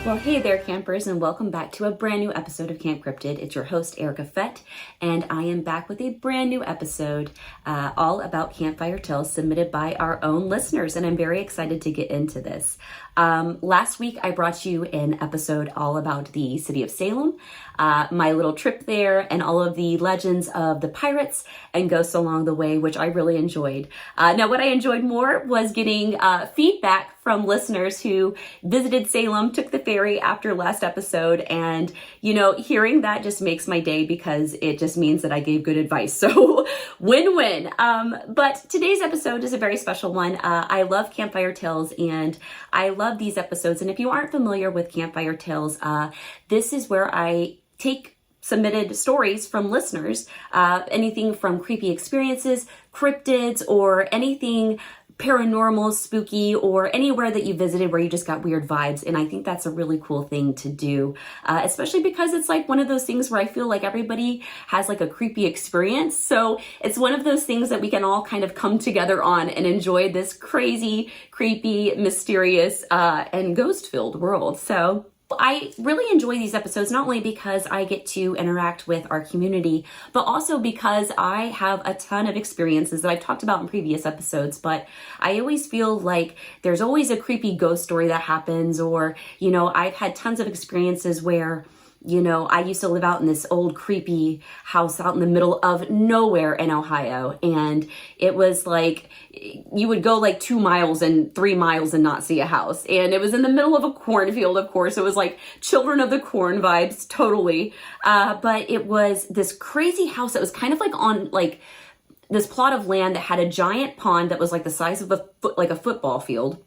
Well, hey there, campers, and welcome back to a brand new episode of Camp Cryptid. It's your host, Erica Fett, and I am back with a brand new episode all about campfire tales submitted by our own listeners, and I'm very excited to get into this. Last week, I brought you an episode all about the city of Salem, my little trip there, and all of the legends of the pirates and ghosts along the way, which I really enjoyed. Now, what I enjoyed more was getting feedback from listeners who visited Salem, took the ferry after last episode, and hearing that just makes my day because it just means that I gave good advice. So win-win. But today's episode is a very special one. I love campfire tales and I love these episodes. And if you aren't familiar with campfire tales, this is where I take submitted stories from listeners, anything from creepy experiences, cryptids, or anything paranormal, spooky, or anywhere that you visited where you just got weird vibes. And I think that's a really cool thing to do, especially because it's like one of those things where I feel like everybody has like a creepy experience. So it's one of those things that we can all kind of come together on and enjoy this crazy, creepy, mysterious, and ghost-filled world. So I really enjoy these episodes, not only because I get to interact with our community, but also because I have a ton of experiences that I've talked about in previous episodes, but I always feel like there's always a creepy ghost story that happens, or, I've had tons of experiences where I used to live out in this old creepy house out in the middle of nowhere in Ohio. And it was like, you would go like 2 miles and 3 miles and not see a house. And it was in the middle of a cornfield, of course. It was like Children of the Corn vibes, totally. But it was this crazy house that was kind of like on like this plot of land that had a giant pond that was like the size of a football field.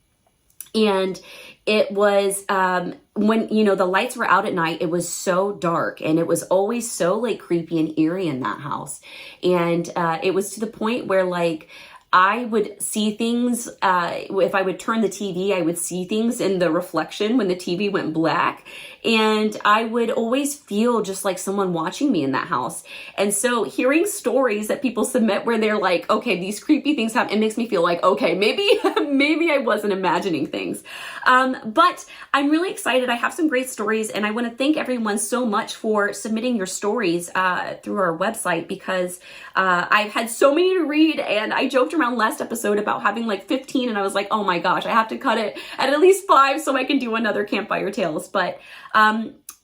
And it was, when, the lights were out at night, it was so dark and it was always so like creepy and eerie in that house. And, it was to the point where like, I would see things, if I would turn the TV, I would see things in the reflection when the TV went black. And I would always feel just like someone watching me in that house. And so hearing stories that people submit where they're like, okay, these creepy things happen, it makes me feel like, okay, maybe I wasn't imagining things. But I'm really excited. I have some great stories and I want to thank everyone so much for submitting your stories, through our website, because, I've had so many to read, and I joked around last episode about having like 15, and I was like, oh my gosh, I have to cut it at least 5 so I can do another Campfire Tales. But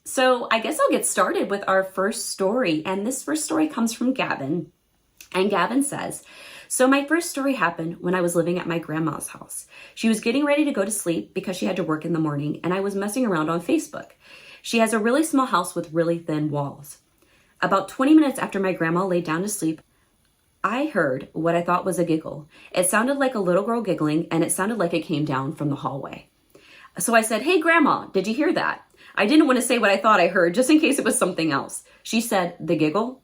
so I guess I'll get started with our first story. And this first story comes from Gavin. And Gavin says, so my first story happened when I was living at my grandma's house. She was getting ready to go to sleep because she had to work in the morning, and I was messing around on Facebook. She has a really small house with really thin walls. About 20 minutes after my grandma laid down to sleep, I heard what I thought was a giggle. It sounded like a little girl giggling, and it sounded like it came down from the hallway. So I said, hey, Grandma, did you hear that? I didn't want to say what I thought I heard, just in case it was something else. She said, the giggle?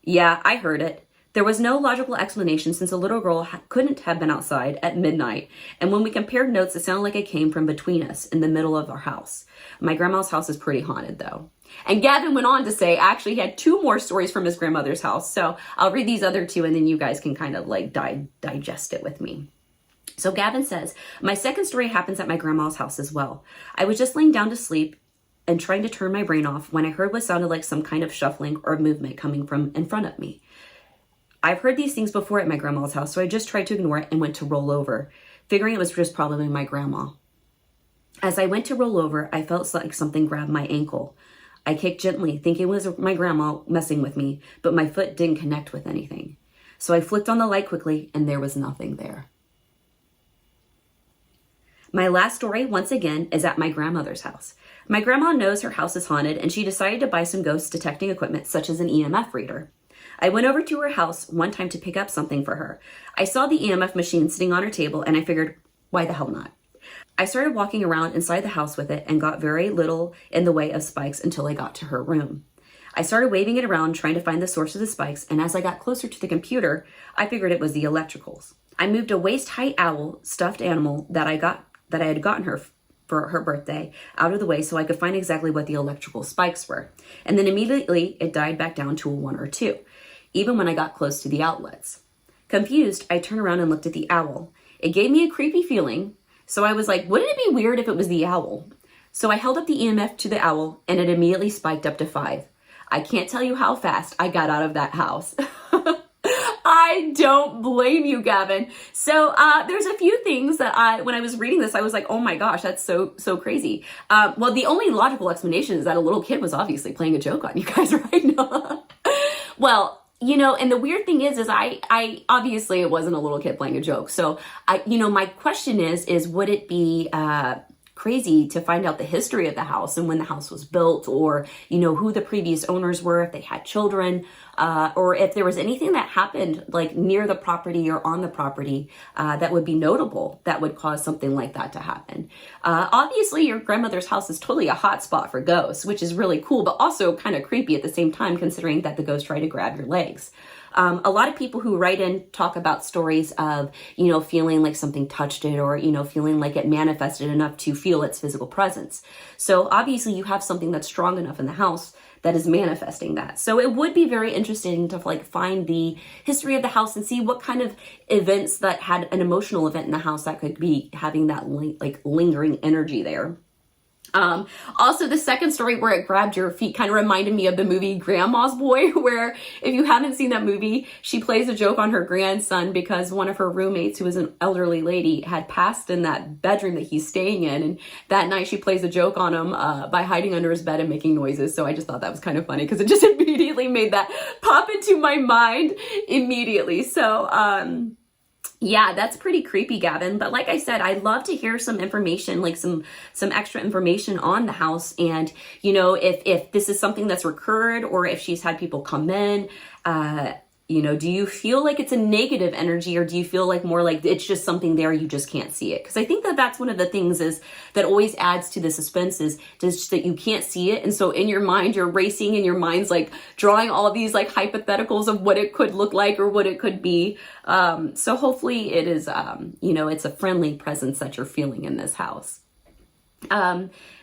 Yeah, I heard it. There was no logical explanation since the little girl couldn't have been outside at midnight. And when we compared notes, it sounded like it came from between us in the middle of our house. My grandma's house is pretty haunted, though. And Gavin went on to say, actually, he had 2 more stories from his grandmother's house. So I'll read these other 2 and then you guys can kind of like digest it with me. So Gavin says, my second story happens at my grandma's house as well. I was just laying down to sleep and trying to turn my brain off when I heard what sounded like some kind of shuffling or movement coming from in front of me. I've heard these things before at my grandma's house, so I just tried to ignore it and went to roll over, figuring it was just probably my grandma. As I went to roll over, I felt like something grabbed my ankle. I kicked gently, thinking it was my grandma messing with me, but my foot didn't connect with anything. So I flicked on the light quickly, and there was nothing there. My last story, once again, is at my grandmother's house. My grandma knows her house is haunted, and she decided to buy some ghost detecting equipment, such as an EMF reader. I went over to her house one time to pick up something for her. I saw the EMF machine sitting on her table, and I figured, why the hell not? I started walking around inside the house with it and got very little in the way of spikes until I got to her room. I started waving it around, trying to find the source of the spikes, and as I got closer to the computer, I figured it was the electricals. I moved a waist-height owl, stuffed animal that I had gotten her for her birthday, out of the way so I could find exactly what the electrical spikes were. And then immediately it died back down to a 1 or 2, even when I got close to the outlets. Confused, I turned around and looked at the owl. It gave me a creepy feeling, so I was like, wouldn't it be weird if it was the owl? So I held up the EMF to the owl and it immediately spiked up to 5. I can't tell you how fast I got out of that house. I don't blame you, Gavin. So there's a few things that when I was reading this, I was like, oh my gosh, that's so crazy. Well, the only logical explanation is that a little kid was obviously playing a joke on you guys, right? Well, you know, and the weird thing is I obviously it wasn't a little kid playing a joke. So my question is would it be crazy to find out the history of the house and when the house was built, or, you know, who the previous owners were, if they had children, or if there was anything that happened like near the property or on the property that would be notable that would cause something like that to happen. Obviously, your grandmother's house is totally a hot spot for ghosts, which is really cool, but also kind of creepy at the same time, considering that the ghosts try to grab your legs. A lot of people who write in talk about stories of, you know, feeling like something touched it, or, you know, feeling like it manifested enough to feel its physical presence. So obviously you have something that's strong enough in the house that is manifesting that. So it would be very interesting to like find the history of the house and see what kind of events that had an emotional event in the house that could be having that like lingering energy there. Also, the second story where it grabbed your feet kind of reminded me of the movie Grandma's Boy, where if you haven't seen that movie, she plays a joke on her grandson because one of her roommates, who was an elderly lady, had passed in that bedroom that he's staying in. And that night she plays a joke on him by hiding under his bed and making noises. So I just thought that was kind of funny because it just immediately made that pop into my mind immediately. So, yeah, that's pretty creepy, Gavin. But like I said, I'd love to hear some information, like some extra information on the house. And, you know, if this is something that's recurred, or if she's had people come in, you know, do you feel like it's a negative energy, or do you feel like more like it's just something there, you just can't see it? Because I think that that's one of the things is that always adds to the suspense is just that you can't see it. And so in your mind, you're racing, and your mind's like drawing all these like hypotheticals of what it could look like or what it could be. So hopefully it is, you know, it's a friendly presence that you're feeling in this house.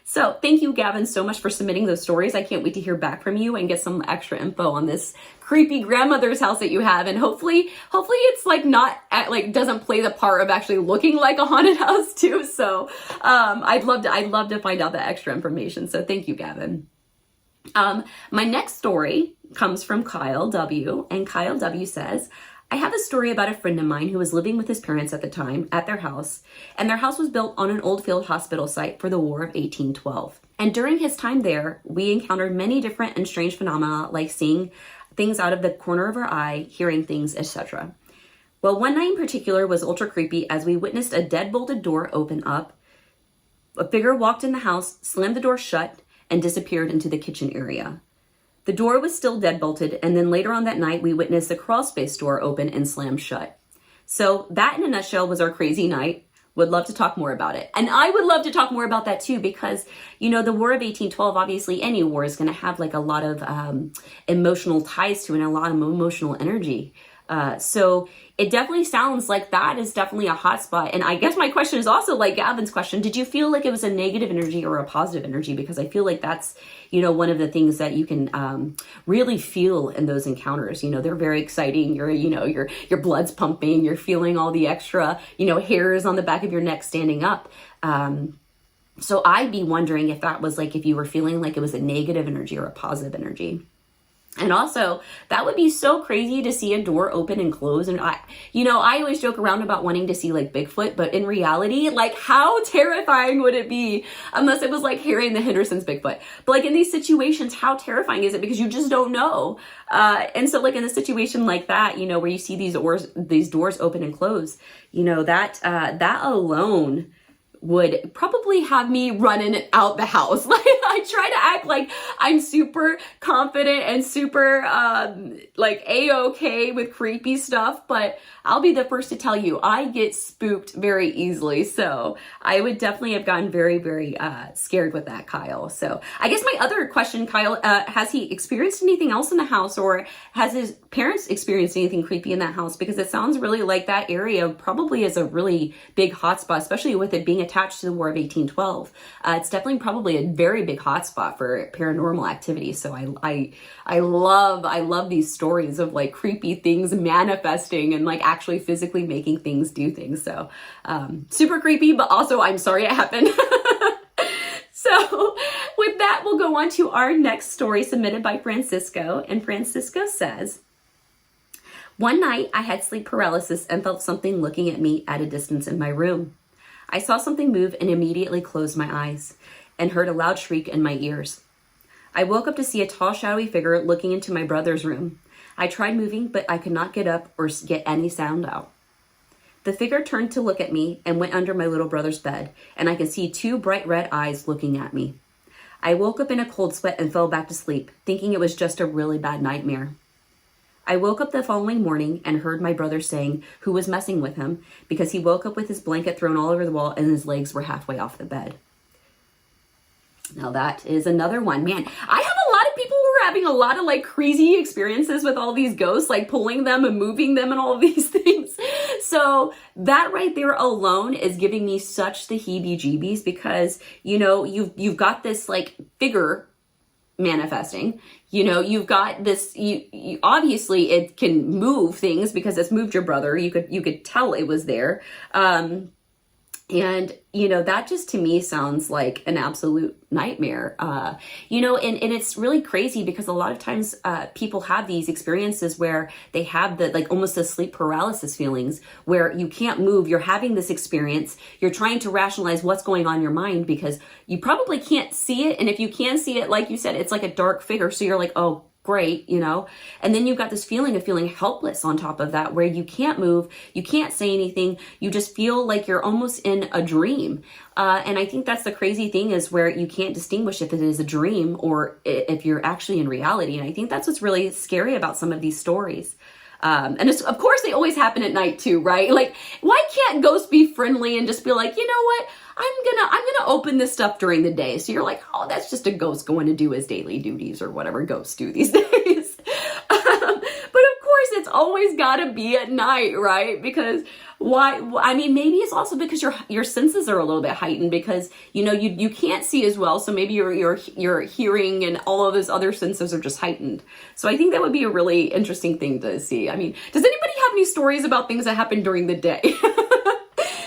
So thank you, Gavin, so much for submitting those stories. I can't wait to hear back from you and get some extra info on this creepy grandmother's house that you have. And hopefully it's like not like doesn't play the part of actually looking like a haunted house too. So, I'd love to find out that extra information. So thank you, Gavin. My next story comes from Kyle W. And Kyle W says, I have a story about a friend of mine who was living with his parents at the time at their house, and their house was built on an old field hospital site for the War of 1812. And during his time there, we encountered many different and strange phenomena, like seeing things out of the corner of our eye, hearing things, etc. Well, one night in particular was ultra creepy as we witnessed a deadbolted door open up. A figure walked in the house, slammed the door shut, and disappeared into the kitchen area. The door was still deadbolted, and then later on that night, we witnessed the crawl space door open and slam shut. So that in a nutshell was our crazy night. Would love to talk more about it. And I would love to talk more about that too, because, you know, the War of 1812, obviously any war is going to have like a lot of emotional ties to it and a lot of emotional energy. So it definitely sounds like that is definitely a hot spot. And I guess my question is also like Gavin's question. Did you feel like it was a negative energy or a positive energy? Because I feel like that's, you know, one of the things that you can really feel in those encounters. You know, they're very exciting. Your blood's pumping. You're feeling all the extra, you know, hairs on the back of your neck standing up. So I'd be wondering if that was like, if you were feeling like it was a negative energy or a positive energy. And also, that would be so crazy to see a door open and close. And I always joke around about wanting to see like Bigfoot, but in reality, like how terrifying would it be unless it was like Harry and the Hendersons Bigfoot? But like in these situations, how terrifying is it? Because you just don't know. And so like in a situation like that, you know, where you see these doors open and close, you know, that alone would probably have me running out the house. Like I try to act like I'm super confident and super like A-okay with creepy stuff, but I'll be the first to tell you I get spooked very easily. So I would definitely have gotten very, very scared with that, Kyle. So I guess my other question, Kyle, has he experienced anything else in the house, or has his parents experienced anything creepy in that house? Because it sounds really like that area probably is a really big hotspot, especially with it being attached to the War of 1812. It's definitely probably a very big hotspot for paranormal activity. So I love these stories of like creepy things manifesting and like actually physically making things do things. So super creepy, but also I'm sorry it happened. So So with that, we'll go on to our next story submitted by Francisco. And Francisco says, one night I had sleep paralysis and felt something looking at me at a distance in my room. I saw something move and immediately closed my eyes and heard a loud shriek in my ears. I woke up to see a tall, shadowy figure looking into my brother's room. I tried moving, but I could not get up or get any sound out. The figure turned to look at me and went under my little brother's bed, and I could see two bright red eyes looking at me. I woke up in a cold sweat and fell back to sleep, thinking it was just a really bad nightmare. I woke up the following morning and heard my brother saying who was messing with him because he woke up with his blanket thrown all over the wall and his legs were halfway off the bed. Now that is another one. Man, I have a lot of people who are having a lot of like crazy experiences with all these ghosts, like pulling them and moving them and all of these things. So that right there alone is giving me such the heebie-jeebies because, you know, you've got this like figure manifesting, you know, you've got this, you obviously it can move things because it's moved your brother. You could tell it was there. And, you know, that just to me sounds like an absolute nightmare. You know, and it's really crazy because a lot of times people have these experiences where they have the like almost the sleep paralysis feelings where you can't move. You're having this experience. You're trying to rationalize what's going on in your mind because you probably can't see it. And if you can see it, like you said, it's like a dark figure. So you're like, oh, great, you know, and then you've got this feeling of feeling helpless on top of that, where you can't move, you can't say anything, you just feel like you're almost in a dream. And I think that's the crazy thing is where you can't distinguish if it is a dream or if you're actually in reality. And I think that's what's really scary about some of these stories. And of course they always happen at night too, right? Like, why can't ghosts be friendly and just be like, you know what? I'm gonna open this stuff during the day. So you're like, oh, that's just a ghost going to do his daily duties or whatever ghosts do these days. But of course it's always gotta be at night, right? Because why? I mean, maybe it's also because your senses are a little bit heightened because, you know, you can't see as well. So maybe your hearing and all of those other senses are just heightened. So I think that would be a really interesting thing to see. I mean, does anybody have any stories about things that happen during the day?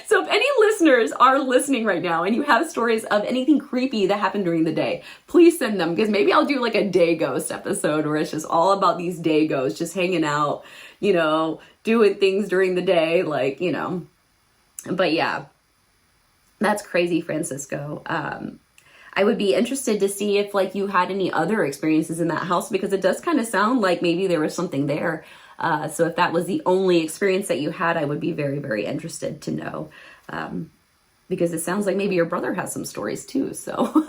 So if any listeners are listening right now and you have stories of anything creepy that happened during the day, please send them because maybe I'll do like a day ghost episode where it's just all about these day ghosts just hanging out, you know, doing things during the day, like, you know. But yeah, that's crazy, Francisco. I would be interested to see if like you had any other experiences in that house because it does kind of sound like maybe there was something there. So if that was the only experience that you had, I would be very, very interested to know. Because it sounds like maybe your brother has some stories too. So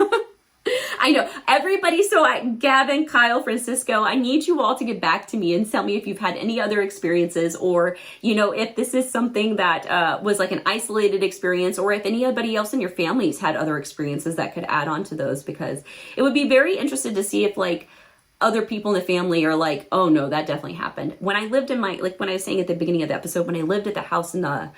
I know everybody. So Gavin, Kyle, Francisco, I need you all to get back to me and tell me if you've had any other experiences or, you know, if this is something that was like an isolated experience or if anybody else in your families had other experiences that could add on to those, because it would be very interested to see if like other people in the family are like, oh no, that definitely happened. When I lived in like when I was saying at the beginning of the episode, when I lived at the house in the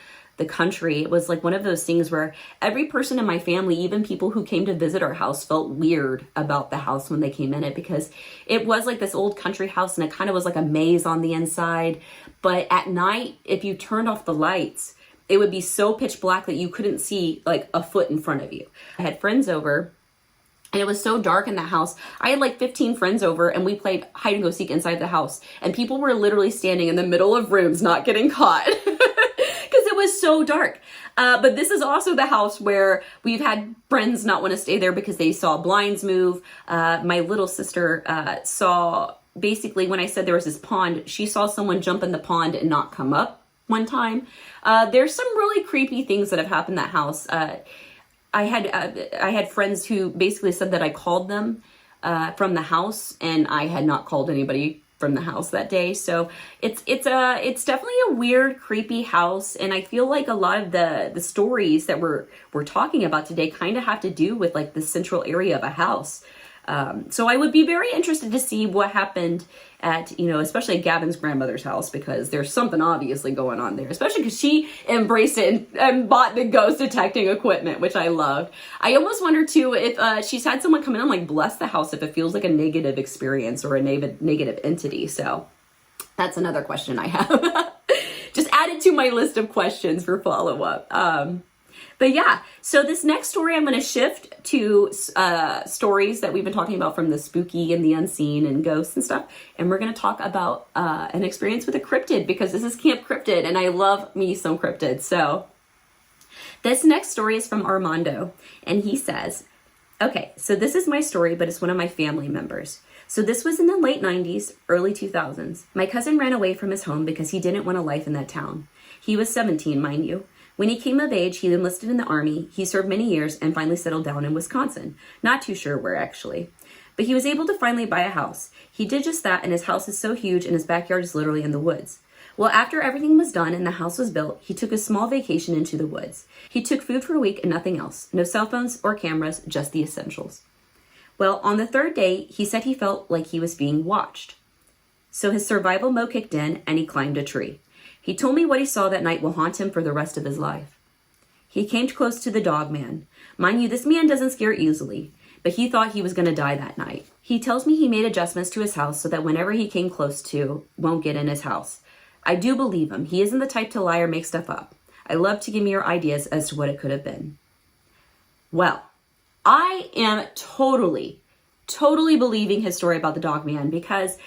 country, it was like one of those things where every person in my family, even people who came to visit our house, felt weird about the house when they came in it because it was like this old country house and it kind of was like a maze on the inside. But at night, if you turned off the lights, it would be so pitch black that you couldn't see like a foot in front of you. I had friends over and it was so dark in the house. I had like 15 friends over and we played hide and go seek inside the house and people were literally standing in the middle of rooms not getting caught. It was so dark. But this is also the house where we've had friends not want to stay there because they saw blinds move. My little sister saw, basically when I said there was this pond, she saw someone jump in the pond and not come up one time. There's some really creepy things that have happened in that house. I had friends who basically said that I called them from the house and I had not called anybody from the house that day. So it's definitely a weird, creepy house. And I feel like a lot of the stories that we're talking about today kind of have to do with like the central area of a house. So I would be very interested to see what happened at, you know, especially at Gavin's grandmother's house, because there's something obviously going on there, especially because she embraced it and bought the ghost detecting equipment, which I loved. I almost wonder too, if she's had someone come in and like bless the house, if it feels like a negative experience or a negative entity. So that's another question I have. Just added to my list of questions for follow-up. But yeah, so this next story, I'm going to shift to stories that we've been talking about from the spooky and the unseen and ghosts and stuff. And we're going to talk about an experience with a cryptid, because this is Camp Cryptid and I love me some cryptids. So this next story is from Armando, and he says, okay, so this is my story, but it's one of my family members. So this was in the late 90s, early 2000s. My cousin ran away from his home because he didn't want a life in that town. He was 17, mind you. When he came of age, he enlisted in the Army. He served many years and finally settled down in Wisconsin. Not too sure where, actually. But he was able to finally buy a house. He did just that, and his house is so huge and his backyard is literally in the woods. Well, after everything was done and the house was built, he took a small vacation into the woods. He took food for a week and nothing else. No cell phones or cameras, just the essentials. Well, on the third day, he said he felt like he was being watched. So his survival mode kicked in and he climbed a tree. He told me what he saw that night will haunt him for the rest of his life. He came close to the Dogman. Mind you, this man doesn't scare easily, but he thought he was going to die that night. He tells me he made adjustments to his house so that whenever he came close to, won't get in his house. I do believe him. He isn't the type to lie or make stuff up. I love to give me your ideas as to what it could have been. Well, I am totally believing his story about the Dogman, because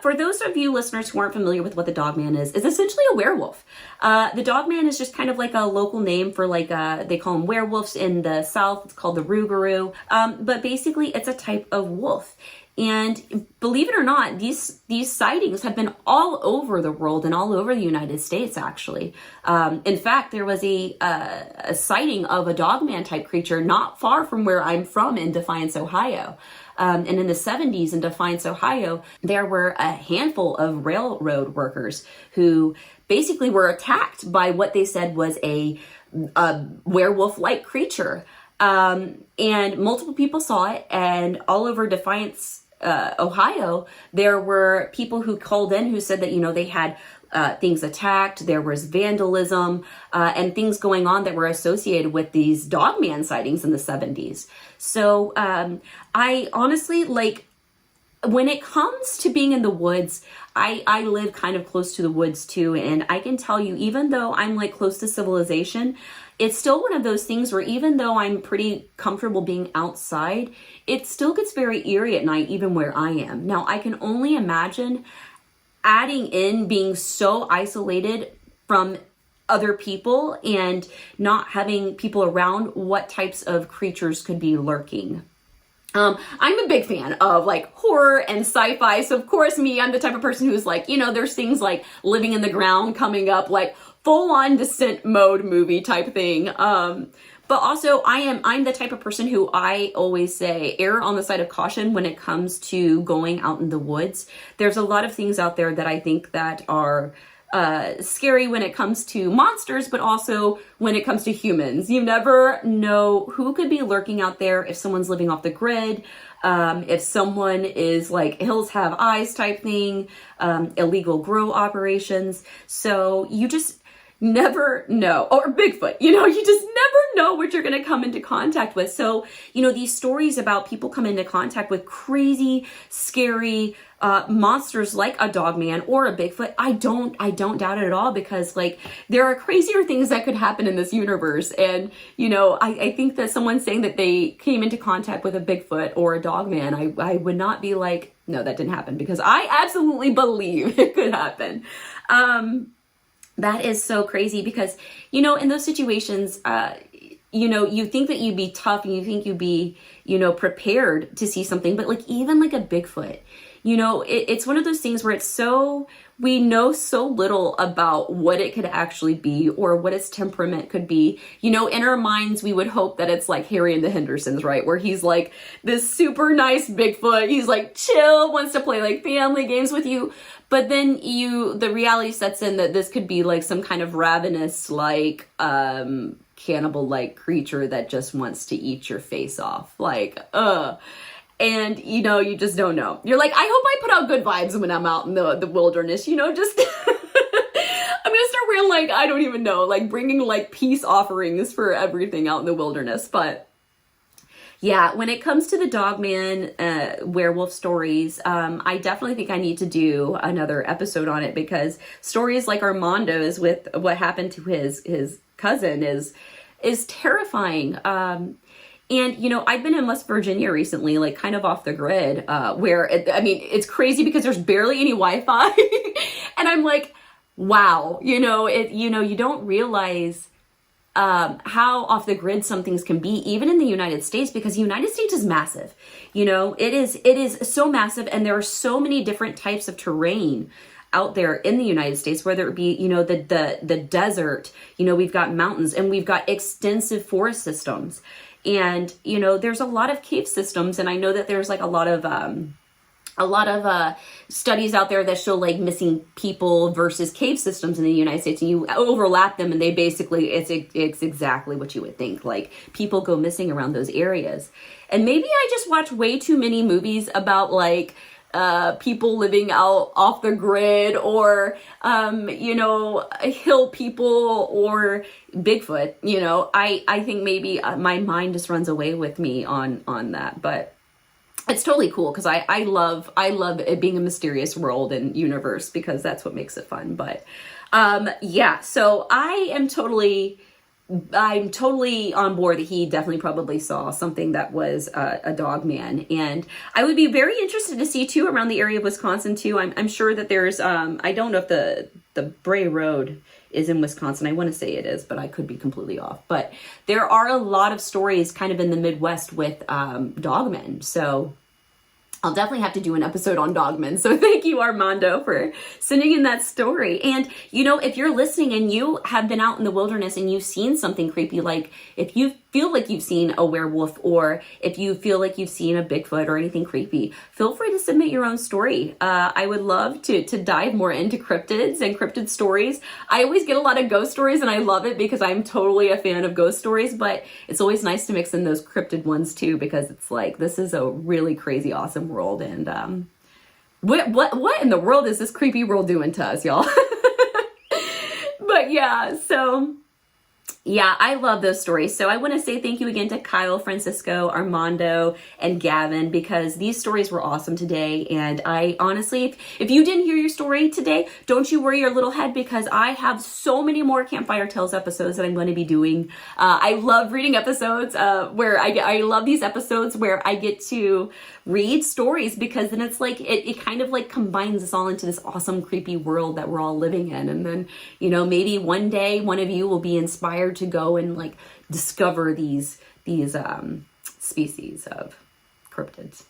for those of you listeners who aren't familiar with what the Dogman is essentially a werewolf. The Dogman is just kind of like a local name for like, they call them werewolves in the South. It's called the Rougarou. But basically it's a type of wolf. And believe it or not, these sightings have been all over the world and all over the United States, actually. In fact, there was a sighting of a Dogman type creature not far from where I'm from in Defiance, Ohio. And in the 70s in Defiance, Ohio, there were a handful of railroad workers who basically were attacked by what they said was a werewolf-like creature. And multiple people saw it, and all over Defiance, Ohio, there were people who called in who said that, you know, they had things attacked, there was vandalism, and things going on that were associated with these Dogman sightings in the 70s. So I honestly, like, when it comes to being in the woods, I live kind of close to the woods too, and I can tell you, even though I'm like close to civilization, it's still one of those things where even though I'm pretty comfortable being outside, it still gets very eerie at night, even where I am. Now, I can only imagine adding in being so isolated from other people and not having people around, what types of creatures could be lurking. I'm a big fan of like horror and sci-fi. So of course I'm the type of person who's like, you know, there's things like Living in the Ground coming up, like full-on descent mode movie type thing. But also I'm the type of person who I always say err on the side of caution when it comes to going out in the woods. There's a lot of things out there that I think that are scary when it comes to monsters, but also when it comes to humans. You never know who could be lurking out there, if someone's living off the grid, if someone is like hills have eyes type thing, illegal grow operations. So you just never know. Or Bigfoot, you know, you just never know what you're going to come into contact with. So, you know, these stories about people coming into contact with crazy, scary monsters like a Dogman or a Bigfoot, I don't doubt it at all, because like there are crazier things that could happen in this universe. And, you know, I think that someone saying that they came into contact with a Bigfoot or a Dogman, I would not be like, no, that didn't happen, because I absolutely believe it could happen. That is so crazy, because, you know, in those situations, you know, you think that you'd be tough and you think you'd be, you know, prepared to see something, but like even like a Bigfoot, you know, it's one of those things where it's so, we know so little about what it could actually be or what its temperament could be. You know, in our minds, we would hope that it's like Harry and the Hendersons, right? Where he's like this super nice Bigfoot. He's like chill, wants to play like family games with you. But then the reality sets in that this could be like some kind of ravenous, like, cannibal-like creature that just wants to eat your face off. Like, and, you know, you just don't know. You're like, I hope I put out good vibes when I'm out in the wilderness, you know, just, I'm gonna start wearing, like, I don't even know, like, bringing, like, peace offerings for everything out in the wilderness. But, yeah, when it comes to the Dogman werewolf stories, I definitely think I need to do another episode on it, because stories like Armando's with what happened to his cousin is is terrifying. And, you know, I've been in West Virginia recently, like kind of off the grid, where, it's crazy because there's barely any Wi-Fi. And I'm like, wow, you don't realize how off the grid some things can be, even in the United States, because the United States is massive. It is so massive, and there are so many different types of terrain out there in the United States, whether it be, the desert, we've got mountains, and we've got extensive forest systems. And, there's a lot of cave systems, and I know that there's like a lot of studies out there that show like missing people versus cave systems in the United States, and you overlap them, and they basically, it's exactly what you would think. Like, people go missing around those areas. And maybe I just watch way too many movies about like people living out off the grid, or hill people, or Bigfoot. I think maybe my mind just runs away with me on that, but it's totally cool because I love it being a mysterious world and universe, because that's what makes it fun. But so I'm totally on board that he definitely probably saw something that was a Dogman. And I would be very interested to see too around the area of Wisconsin too. I'm sure that there's I don't know if the Bray Road is in Wisconsin. I want to say it is, but I could be completely off. But there are a lot of stories kind of in the Midwest with Dogmen. So I'll definitely have to do an episode on Dogman. So thank you, Armando, for sending in that story. And, if you're listening and you have been out in the wilderness and you've seen something creepy, like if you feel like you've seen a werewolf, or if you feel like you've seen a Bigfoot or anything creepy, feel free to submit your own story. I would love to dive more into cryptids and cryptid stories. I always get a lot of ghost stories, and I love it because I'm totally a fan of ghost stories, but it's always nice to mix in those cryptid ones too, because it's like, this is a really crazy, awesome world. And what in the world is this creepy world doing to us, y'all? But I love those stories. So I want to say thank you again to Kyle, Francisco, Armando, and Gavin, because these stories were awesome today. And I honestly, if you didn't hear your story today, don't you worry your little head, because I have so many more Campfire Tales episodes that I'm going to be doing. I love reading episodes where I love these episodes where I get to read stories, because then it's like, it kind of like combines us all into this awesome, creepy world that we're all living in. And then, maybe one day one of you will be inspired to go and like discover these species of cryptids.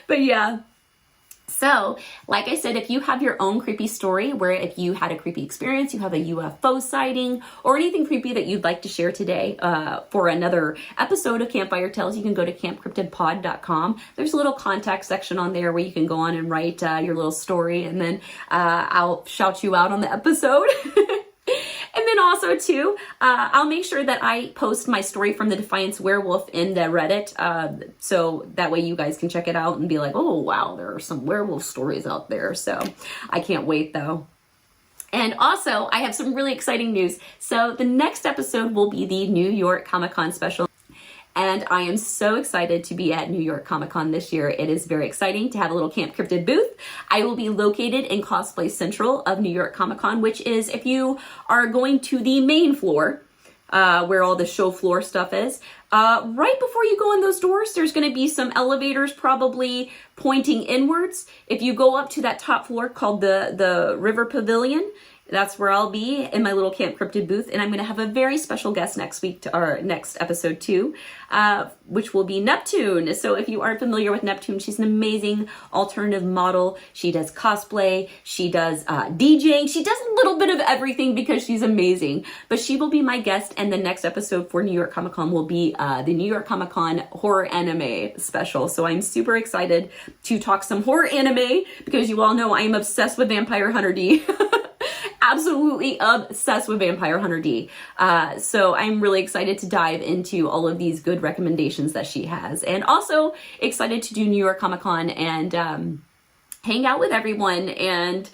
But so, like I said, if you have your own creepy story, where if you had a creepy experience, you have a UFO sighting, or anything creepy that you'd like to share today for another episode of Campfire Tales, you can go to campcryptidpod.com. There's a little contact section on there where you can go on and write your little story, and then I'll shout you out on the episode. And then also too, I'll make sure that I post my story from the Defiance Werewolf in the Reddit, so that way you guys can check it out and be like, oh wow, there are some werewolf stories out there. So I can't wait though. And also, I have some really exciting news. So the next episode will be the New York Comic-Con special. And I am so excited to be at New York Comic Con this year. It is very exciting to have a little Camp Cryptid booth. I will be located in Cosplay Central of New York Comic Con, which is, if you are going to the main floor, where all the show floor stuff is, right before you go in those doors, there's going to be some elevators probably pointing inwards. If you go up to that top floor called the River Pavilion, that's where I'll be in my little Camp Cryptid booth. And I'm going to have a very special guest next week to our next episode too, which will be Neptune. So if you aren't familiar with Neptune, she's an amazing alternative model. She does cosplay. She does DJing. She does a little bit of everything because she's amazing. But she will be my guest. And the next episode for New York Comic Con will be the New York Comic Con horror anime special. So I'm super excited to talk some horror anime, because you all know I am obsessed with Vampire Hunter D. Absolutely obsessed with Vampire Hunter D. So I'm really excited to dive into all of these good recommendations that she has. And also excited to do New York Comic Con and hang out with everyone and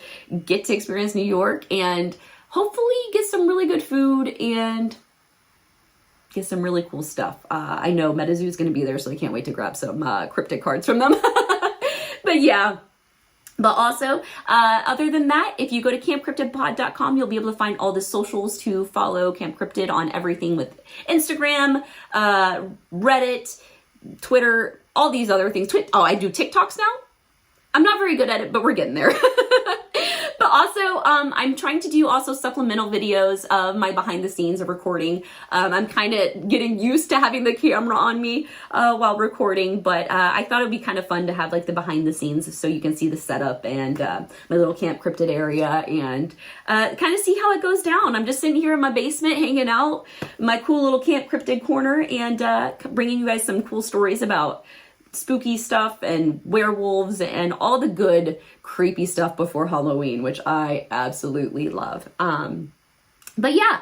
get to experience New York and hopefully get some really good food and get some really cool stuff. I know MetaZoo is going to be there, so I can't wait to grab some cryptic cards from them. But yeah. But also, other than that, if you go to campcryptidpod.com, you'll be able to find all the socials to follow Camp Cryptid on everything with Instagram, Reddit, Twitter, all these other things. Oh, I do TikToks now? I'm not very good at it, but we're getting there. But also, I'm trying to do also supplemental videos of my behind the scenes of recording. I'm kind of getting used to having the camera on me while recording, but I thought it would be kind of fun to have like the behind the scenes so you can see the setup and my little Camp Cryptid area and kind of see how it goes down. I'm just sitting here in my basement hanging out, my cool little Camp Cryptid corner, and bringing you guys some cool stories about spooky stuff and werewolves and all the good creepy stuff before Halloween, which I absolutely love. But yeah,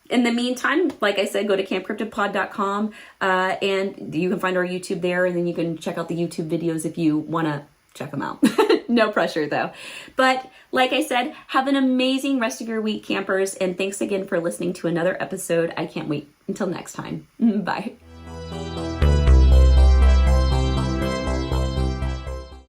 in the meantime, like I said, go to campcryptidpod.com and you can find our YouTube there, and then you can check out the YouTube videos if you want to check them out. No pressure though. But like I said, have an amazing rest of your week, campers, and thanks again for listening to another episode. I can't wait until next time. Bye.